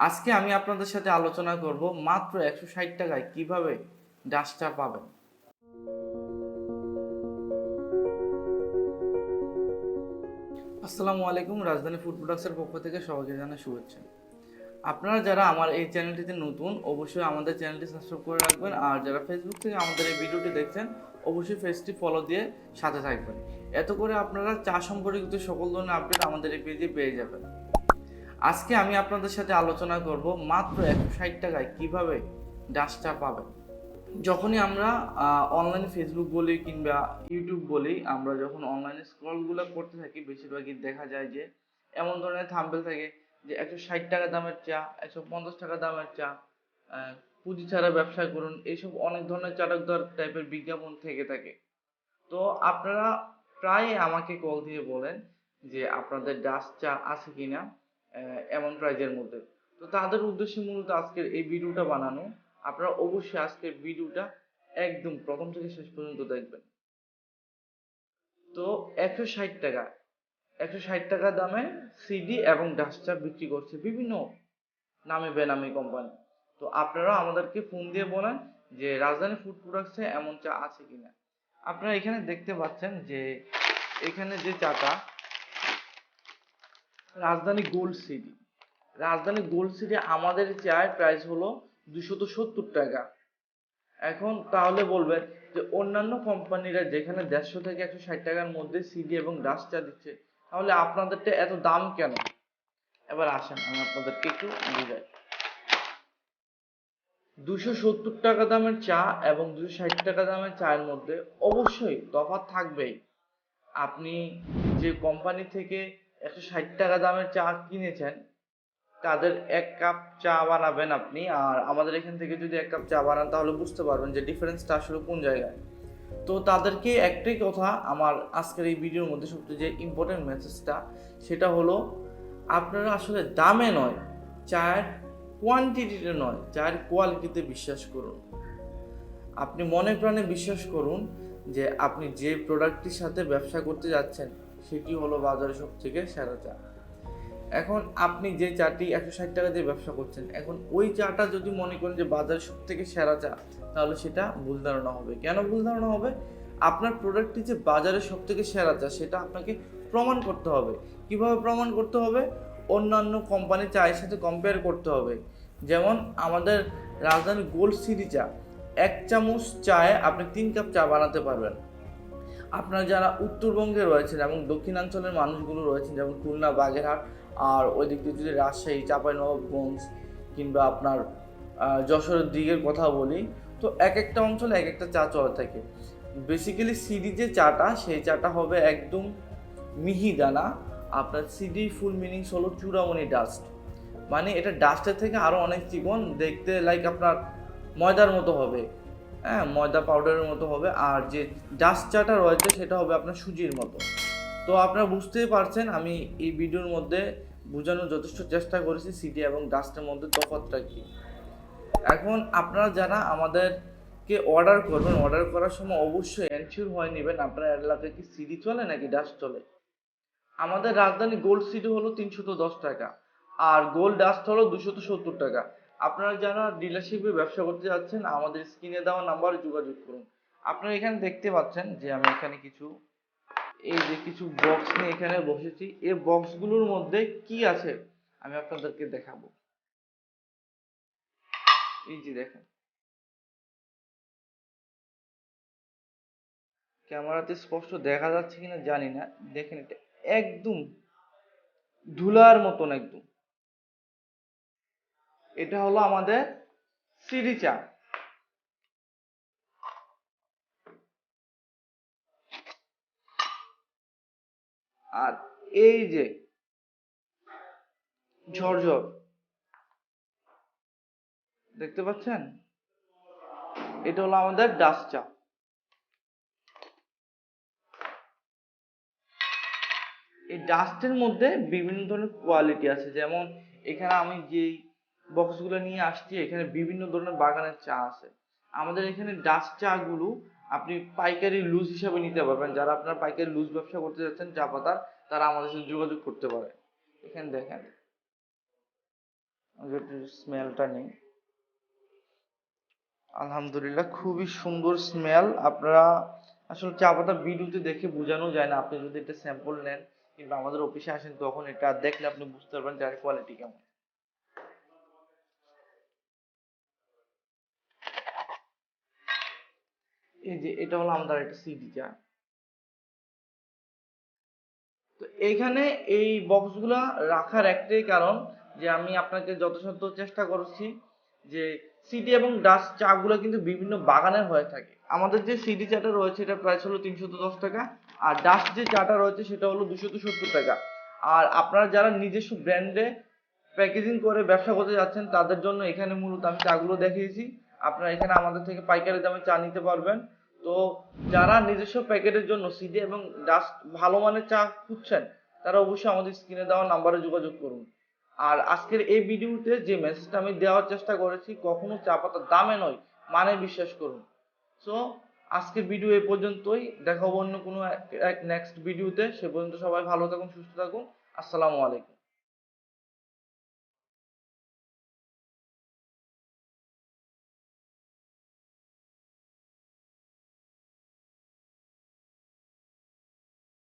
আজকে আমি আপনাদের সাথে আলোচনা করব মাত্র 160 টাকায় কিভাবে ডাস্ট চা পাবেন। আসসালামু আলাইকুম, রাজধানী ফুড প্রোডাক্টসের পক্ষ থেকে সবাইকে জানাই শুভেচ্ছা। আপনারা যারা আমার এই চ্যানেলটিতে নতুন, অবশ্যই আমাদের চ্যানেলটি সাবস্ক্রাইব করে রাখবেন। আর যারা ফেসবুক থেকে আমাদের এই ভিডিওটি দেখছেন, অবশ্যই পেজটি ফলো দিয়ে সাথে থাকবেন। এত করে আপনারা চা সম্পর্কিত সকল ধরনের আপডেট আমাদের এই পেজে পেয়ে যাবেন। আজকে আমি আপনাদের সাথে আলোচনা করব মাত্র 160 টাকায় কিভাবে ডাস্ট চা পাবেন। যখনই আমরা অনলাইনে ফেসবুক বলি কিংবা ইউটিউব বলি, আমরা যখন অনলাইনে স্ক্রলগুলো করতে থাকি, বেশিরভাগই দেখা যায় যে এমন ধরনের থাম্বনেল থাকে যে 160 টাকা দামের চা, 150 টাকা দামের চা, পুঁজি ছাড়া ব্যবসা করুন, এইসব অনেক ধরনের চাটকদার টাইপের বিজ্ঞাপন থেকে থাকে। তো আপনারা প্রায় আমাকে কল দিয়ে বলেন যে আপনাদের ডাস্ট চা আছে কিনা এমন প্রাইজের মধ্যে। তো তাদের উদ্দেশ্যে মূলত আজকের এই ভিডিওটা বানানো। আপনারা অবশ্যই আজকের ভিডিওটা একদম প্রথম থেকে শেষ পর্যন্ত দেখবেন। তো 160 টাকা, 160 টাকা দামে সিডি এবং ডাস্ট চা বিক্রি করছে বিভিন্ন নামে বেনামি কোম্পানি। তো আপনারা আমাদেরকে ফোন দিয়ে বলেন যে রাজধানী ফুড প্রোডাক্টসে এমন চা আছে কিনা। আপনারা এখানে দেখতে পাচ্ছেন যে এখানে যে চাটা, রাজধানী গোল্ড সিডি, রাজধানী গোল্ড সিডি আমাদের চায়ের প্রাইস হলো 270 টাকা। এখন তাহলে বলবেন যে অন্যান্য কোম্পানিরা যেখানে 150 থেকে 160 টাকার মধ্যে সিডি এবং ডাস্ট চা দিচ্ছে, তাহলে আপনাদেরটা এত দাম কেন? এবার আসেন আমি আপনাদেরকে একটু বুঝাই। 270 টাকা দামের চা এবং 260 টাকা দামের চায়ের মধ্যে অবশ্যই তফাৎ থাকবেই। আপনি যে কোম্পানি থেকে 160 টাকা দামের চা কিনেছেন, তাদের 1 কাপ চা বানাবেন আপনি, আর আমাদের এখান থেকে যদি 1 কাপ চা বানান, তাহলে বুঝতে পারবেন যে ডিফারেন্সটা আসলে কোন জায়গায়। তো তাদেরকে একটাই কথা আমার আজকের এই ভিডিওর মধ্যে সবচেয়ে যে ইম্পর্টেন্ট মেসেজটা, সেটা হলো আপনারা আসলে দামে নয়, চায়ের কোয়ান্টিটিতে নয়, চায়ের কোয়ালিটিতে বিশ্বাস করুন। আপনি মনে প্রাণে বিশ্বাস করুন যে আপনি যে প্রোডাক্টটির সাথে ব্যবসা করতে যাচ্ছেন, সেটি হলো বাজারে সব থেকে সেরা চা। এখন আপনি যে চাটি 160 টাকা দিয়ে ব্যবসা করছেন, এখন ওই চাটা যদি মনে করেন যে বাজারে সব থেকে সেরা চা, তাহলে সেটা ভুল ধারণা হবে। কেন ভুল ধারণা হবে? আপনার প্রোডাক্টটি যে বাজারে সব থেকে সেরা চা, সেটা আপনাকে প্রমাণ করতে হবে। কিভাবে প্রমাণ করতে হবে? অন্যান্য কোম্পানির চায়ের সাথে কম্পেয়ার করতে হবে। যেমন আমাদের রাজধানী গোল্ড সিডি চা, 1 চামচ চায়ে আপনি 3 কাপ চা বানাতে পারবেন। আপনারা যারা উত্তরবঙ্গে রয়েছেন এবং দক্ষিণাঞ্চলের মানুষগুলো রয়েছেন, যেমন খুলনা, বাগেরহাট, আর ওই দিক দিয়ে যদি রাজশাহী, চাঁপাইনবাবগঞ্জ কিংবা আপনার যশোরের দিকের কথা বলি, তো এক একটা অঞ্চলে এক একটা চা চলে থাকে। বেসিক্যালি সিডি যে চাটা, সেই চাটা হবে একদম মিহি দানা। আপনার সিডির ফুল মিনিংস হলো চূড়ামণি ডাস্ট, মানে এটা ডাস্টের থেকে আরও অনেক চিকন, দেখতে লাইক আপনার ময়দার মতো হবে, হ্যাঁ, ময়দা পাউডারের মতো হবে। আর যে ডাস্ট চাটা রয়েছে, সেটা হবে আপনার সুজির মতো। তো আপনারা বুঝতেই পারছেন আমি এই ভিডিওর মধ্যে বোঝানোর যথেষ্ট চেষ্টা করেছি সিডি এবং ডাস্টের মধ্যে তফাৎটা কি। এখন আপনারা যারা আমাদেরকে অর্ডার করবেন, অর্ডার করার সময় অবশ্যই এনশিওর হয়ে নেবেন আপনার এলাকায় কি সিডি চলে নাকি ডাস্ট চলে। আমাদের রাজধানী গোল্ড সিডি হলো 310 টাকা, আর গোল্ড ডাস্ট হলো 270 টাকা। আপনারা যারা ডিলারশিপে ব্যবসা করতে যাচ্ছেন, আমাদের স্ক্রিনে দেওয়া নাম্বারে যোগাযোগ করুন। আপনারা এখানে দেখতে পাচ্ছেন যে আমি এখানে কিছু বক্স নিয়ে এখানে বসেছি। এই বক্সগুলোর মধ্যে কি আছে আমি আপনাদেরকে দেখাবো। এই যে দেখেন, ক্যামেরাতে স্পষ্ট দেখা যাচ্ছে কিনা জানি না, দেখেন এটা একদম ধুলার মতন একদম। এটা হলো আমাদের সিডি চা। আর এই যে ঝরঝর, দেখতে পাচ্ছেন, এটা হলো আমাদের ডাস্ট চা। এই ডাস্টের মধ্যে বিভিন্ন ধরনের কোয়ালিটি আছে। যেমন এখানে আমি যেই বক্সগুলো নিয়ে আসছি, এখানে বিভিন্ন ধরনের বাগানের চা আছে। আমাদের এখানে ডাস্ট চা গুলো আপনি পাইকারি লুজ হিসাবে নিতে পারবেন। যারা আপনার পাইকারি লুজ ব্যবসা করতে যাচ্ছেন চা পাতার, তারা আমাদের সাথে যোগাযোগ করতে পারে। এখানে দেখেন স্মেলটা নেই। আলহামদুলিল্লাহ, খুবই সুন্দর স্মেল। আপনারা আসলে চা পাতা ভিডিওতে দেখে বোঝানো যায় না, আপনি যদি এটা স্যাম্পল নেন কিংবা আমাদের অফিসে আসেন তখন এটা দেখলে আপনি বুঝতে পারবেন চায়ের কোয়ালিটি কেমন। এই যে এটা হলো আমাদের একটা সিডি চা। তো এইখানে এই বক্সগুলা রাখার একটাই কারণ যে আমি আপনাকে যথাসাধ্য চেষ্টা করছি যে সিডি এবং ডাস্ট চা গুলো কিন্তু বিভিন্ন বাগানের হয়ে থাকে। আমাদের যে সিডি চাটা রয়েছে এটা প্রাইস হলো 310 টাকা, আর ডাস্ট যে চাটা রয়েছে সেটা হলো 270 টাকা। আর আপনারা যারা নিজস্ব ব্র্যান্ডে প্যাকেজিং করে ব্যবসা করতে যাচ্ছেন তাদের জন্য এখানে মূলত আমি চাগুলো দেখিয়েছি। আপনারা এখানে আমাদের থেকে পাইকারি দামে চা নিতে পারবেন। তো যারা নিজস্ব প্যাকেটের জন্য সিডি এবং ডাস্ট ভালো মানের চা খুঁজছেন তারা অবশ্যই আমাদের স্ক্রিনে দেওয়া নাম্বারে যোগাযোগ করুন। আর আজকের এই ভিডিওতে যে মেসেজটা আমি দেওয়ার চেষ্টা করেছি, কখনো চা পাতার দামে নয়, মানে বিশ্বাস করুন। সো আজকের ভিডিও এই পর্যন্তই, দেখা হবে অন্য কোনো এক নেক্সট ভিডিওতে। সে পর্যন্ত সবাই ভালো থাকুন, সুস্থ থাকুন। আসসালামু আলাইকুম।